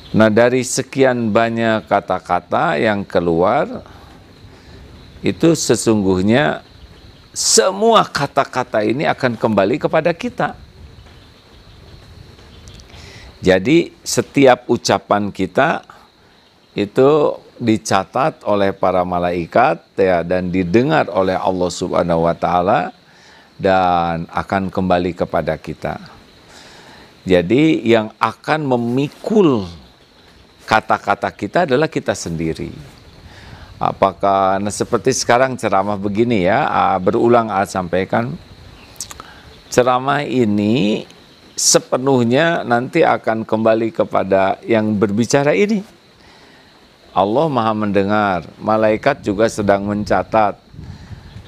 Nah, dari sekian banyak kata-kata yang keluar, itu sesungguhnya semua kata-kata ini akan kembali kepada kita. Jadi setiap ucapan kita itu dicatat oleh para malaikat ya, dan didengar oleh Allah Subhanahu wa taala dan akan kembali kepada kita. Jadi yang akan memikul kata-kata kita adalah kita sendiri. Apakah seperti sekarang ceramah begini ya, berulang sampaikan, ceramah ini sepenuhnya nanti akan kembali kepada yang berbicara ini. Allah Maha mendengar, malaikat juga sedang mencatat,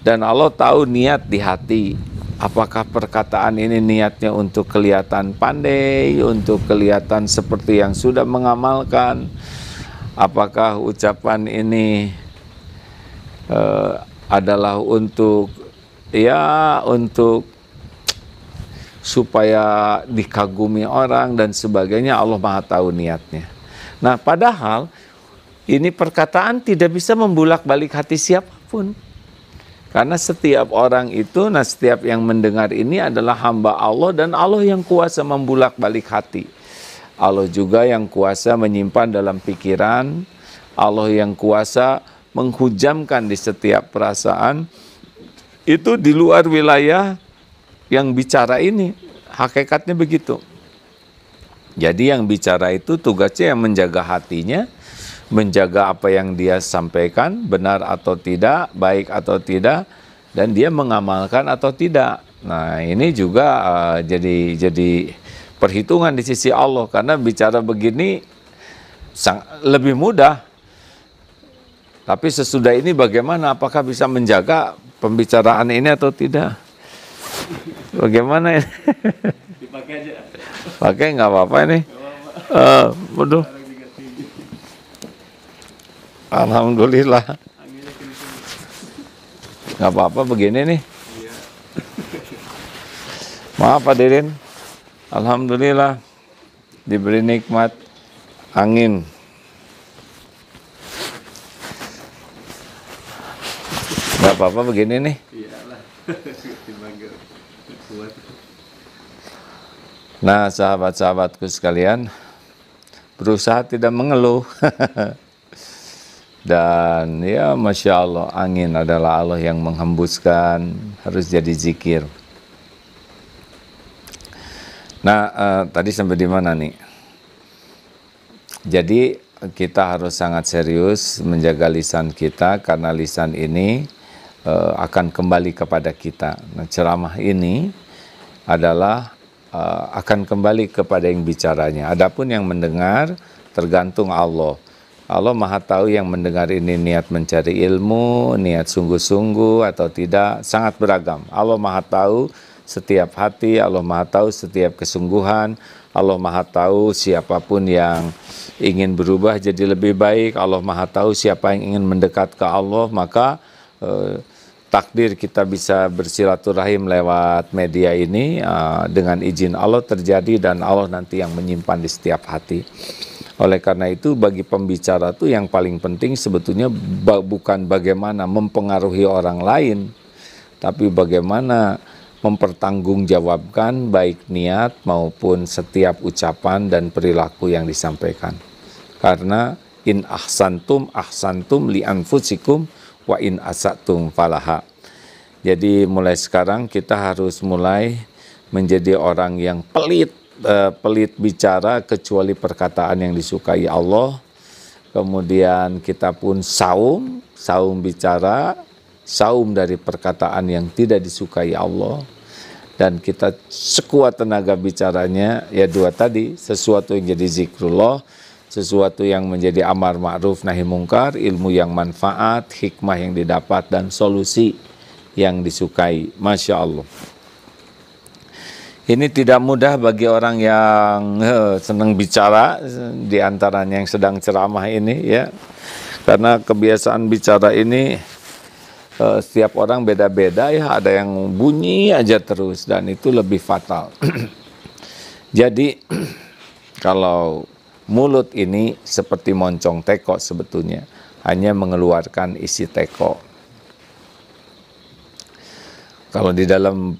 dan Allah tahu niat di hati. Apakah perkataan ini niatnya untuk kelihatan pandai, untuk kelihatan seperti yang sudah mengamalkan? Apakah ucapan ini adalah untuk supaya dikagumi orang dan sebagainya? Allah Maha tahu niatnya. Nah, padahal ini perkataan tidak bisa membulak-balik hati siapapun. Karena setiap orang itu, setiap yang mendengar ini adalah hamba Allah, dan Allah yang kuasa membulak-balik hati. Allah juga yang kuasa menyimpan dalam pikiran, Allah yang kuasa menghujamkan di setiap perasaan. Itu di luar wilayah yang bicara ini, hakikatnya begitu. Jadi yang bicara itu tugasnya yang menjaga hatinya, menjaga apa yang dia sampaikan, benar atau tidak, baik atau tidak, dan dia mengamalkan atau tidak. Nah, ini juga jadi perhitungan di sisi Allah, karena bicara begini lebih mudah. Tapi sesudah ini bagaimana? Apakah bisa menjaga pembicaraan ini atau tidak? Bagaimana ini? Dipakai aja. Pakai nggak apa-apa ini. Waduh. Alhamdulillah. Nggak apa-apa begini nih. Maaf hadirin. Alhamdulillah diberi nikmat angin. Nggak apa-apa begini nih. Nah, sahabat-sahabatku sekalian, berusaha tidak mengeluh. Dan ya Masya Allah, angin adalah Allah yang menghembuskan, harus jadi zikir. Nah, tadi sampai di mana nih? Jadi kita harus sangat serius menjaga lisan kita, karena lisan ini akan kembali kepada kita. Nah, ceramah ini adalah akan kembali kepada yang bicaranya. Adapun yang mendengar tergantung Allah. Allah Maha tahu yang mendengar ini niat mencari ilmu, niat sungguh-sungguh atau tidak, sangat beragam. Allah Maha tahu setiap hati, Allah Maha tahu setiap kesungguhan, Allah Maha tahu siapapun yang ingin berubah jadi lebih baik, Allah Maha tahu siapa yang ingin mendekat ke Allah. Maka takdir kita bisa bersilaturahim lewat media ini dengan izin Allah terjadi, dan Allah nanti yang menyimpan di setiap hati. Oleh karena itu, bagi pembicara itu yang paling penting sebetulnya bukan bagaimana mempengaruhi orang lain, tapi bagaimana mempertanggungjawabkan baik niat maupun setiap ucapan dan perilaku yang disampaikan. Karena in ahsantum li anfusikum wa in asatum falaha. Jadi mulai sekarang kita harus mulai menjadi orang yang pelit bicara kecuali perkataan yang disukai Allah. Kemudian kita pun saum bicara, saum dari perkataan yang tidak disukai Allah. Dan kita sekuat tenaga bicaranya, ya dua tadi, sesuatu yang jadi zikrullah, sesuatu yang menjadi amar ma'ruf nahi mungkar, ilmu yang manfaat, hikmah yang didapat, dan solusi yang disukai. Masya Allah. Ini tidak mudah bagi orang yang senang bicara, di antaranya yang sedang ceramah ini ya. Karena kebiasaan bicara ini setiap orang beda-beda ya, ada yang bunyi aja terus dan itu lebih fatal. Jadi kalau mulut ini seperti moncong teko sebetulnya, hanya mengeluarkan isi teko. Kalau di dalam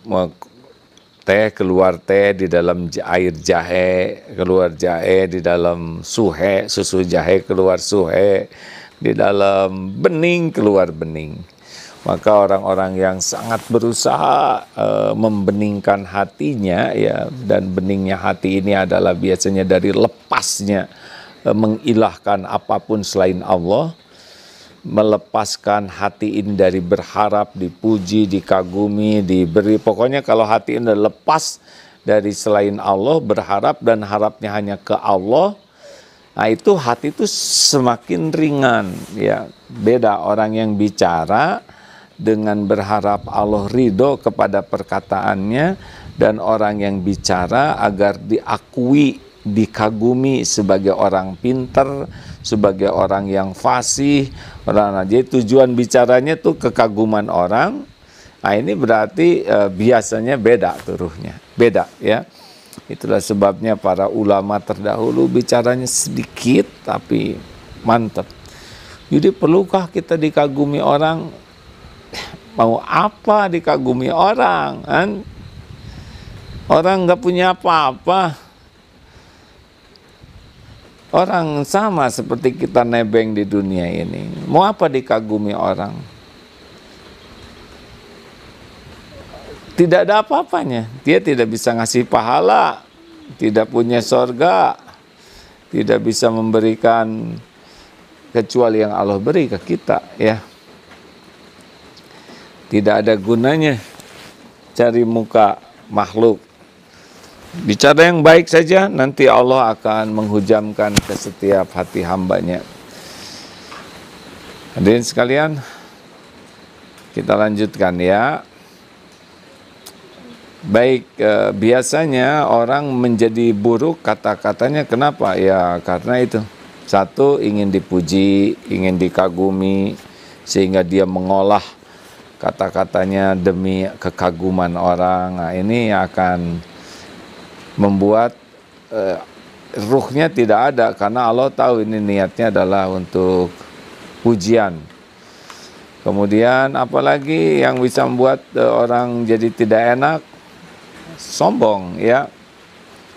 teh keluar teh, di dalam air jahe keluar jahe, di dalam susu jahe keluar suhe, di dalam bening keluar bening. Maka orang-orang yang sangat berusaha membeningkan hatinya, ya, dan beningnya hati ini adalah biasanya dari lepasnya mengilahkan apapun selain Allah, melepaskan hati ini dari berharap, dipuji, dikagumi, diberi. Pokoknya kalau hati ini lepas dari selain Allah, berharap dan harapnya hanya ke Allah, nah itu hati itu semakin ringan, ya. Beda orang yang bicara dengan berharap Allah ridho kepada perkataannya, dan orang yang bicara agar diakui, dikagumi sebagai orang pinter, sebagai orang yang fasih. Jadi tujuan bicaranya tuh kekaguman orang. Nah ini berarti biasanya beda turuhnya, beda, ya. Itulah sebabnya para ulama terdahulu bicaranya sedikit tapi mantap. Jadi perlukah kita dikagumi orang? Mau apa dikagumi orang, kan? Orang nggak punya apa-apa. Orang sama seperti kita nebeng di dunia ini. Mau apa dikagumi orang? Tidak ada apa-apanya. Dia tidak bisa ngasih pahala, tidak punya sorga, tidak bisa memberikan kecuali yang Allah beri ke kita, ya. Tidak ada gunanya cari muka makhluk. Bicara yang baik saja, nanti Allah akan menghujamkan ke setiap hati hambanya. Hadirin sekalian, kita lanjutkan, ya. Baik, biasanya orang menjadi buruk kata-katanya, kenapa? Ya karena itu. Satu, ingin dipuji, ingin dikagumi, sehingga dia mengolah kata-katanya demi kekaguman orang. Nah ini akan membuat ruhnya tidak ada, karena Allah tahu ini niatnya adalah untuk pujian. Kemudian apalagi yang bisa membuat orang jadi tidak enak? Sombong, ya.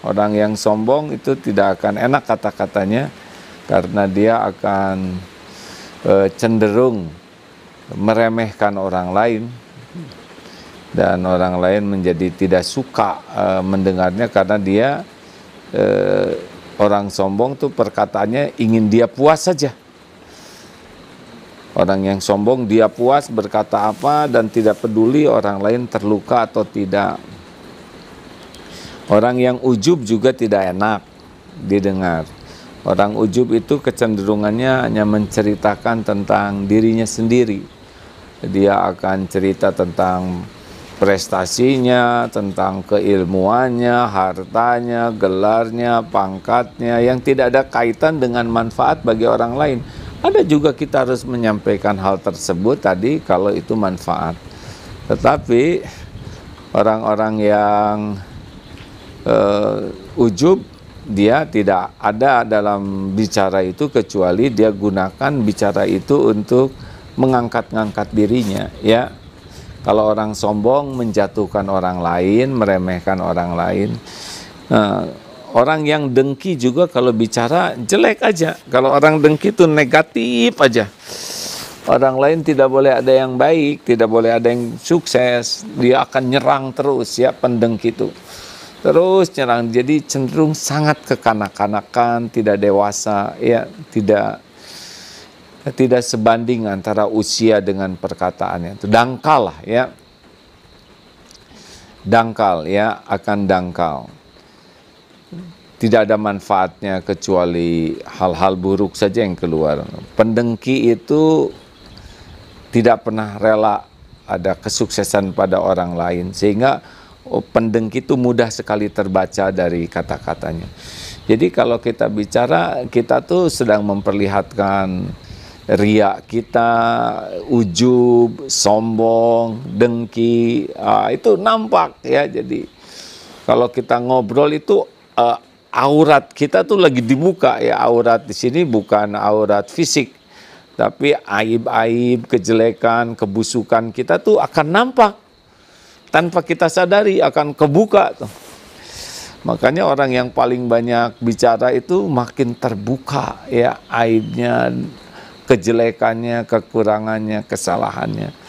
Orang yang sombong itu tidak akan enak kata-katanya, karena dia akan cenderung meremehkan orang lain, dan orang lain menjadi tidak suka mendengarnya, karena dia orang sombong tuh perkataannya ingin dia puas saja. Orang yang sombong dia puas berkata apa dan tidak peduli orang lain terluka atau tidak. Orang yang ujub juga tidak enak didengar. Orang ujub itu kecenderungannya hanya menceritakan tentang dirinya sendiri. Dia akan cerita tentang prestasinya, tentang keilmuannya, hartanya, gelarnya, pangkatnya, yang tidak ada kaitan dengan manfaat bagi orang lain. Ada juga kita harus menyampaikan hal tersebut tadi kalau itu manfaat. Tetapi orang-orang yang ujub, dia tidak ada dalam bicara itu kecuali dia gunakan bicara itu untuk mengangkat-ngangkat dirinya, ya. Kalau orang sombong menjatuhkan orang lain, meremehkan orang lain. Orang yang dengki juga kalau bicara jelek aja. Kalau orang dengki itu negatif aja. Orang lain tidak boleh ada yang baik, tidak boleh ada yang sukses. Dia akan nyerang terus, ya, pendengki itu. Terus nyerang, jadi cenderung sangat kekanak-kanakan, tidak dewasa, ya, tidak sebanding antara usia dengan perkataannya. Itu dangkal lah, ya. Dangkal, ya, akan dangkal. Tidak ada manfaatnya kecuali hal-hal buruk saja yang keluar. Pendengki itu tidak pernah rela ada kesuksesan pada orang lain, sehingga pendengki itu mudah sekali terbaca dari kata-katanya. Jadi kalau kita bicara, kita tuh sedang memperlihatkan riak kita, ujub, sombong, dengki, itu nampak, ya. Jadi kalau kita ngobrol itu aurat kita tuh lagi dibuka ya. Aurat di sini bukan aurat fisik, tapi aib-aib, kejelekan, kebusukan kita tuh akan nampak. Tanpa kita sadari akan kebuka tuh. Makanya orang yang paling banyak bicara itu makin terbuka ya aibnya, kejelekannya, kekurangannya, kesalahannya.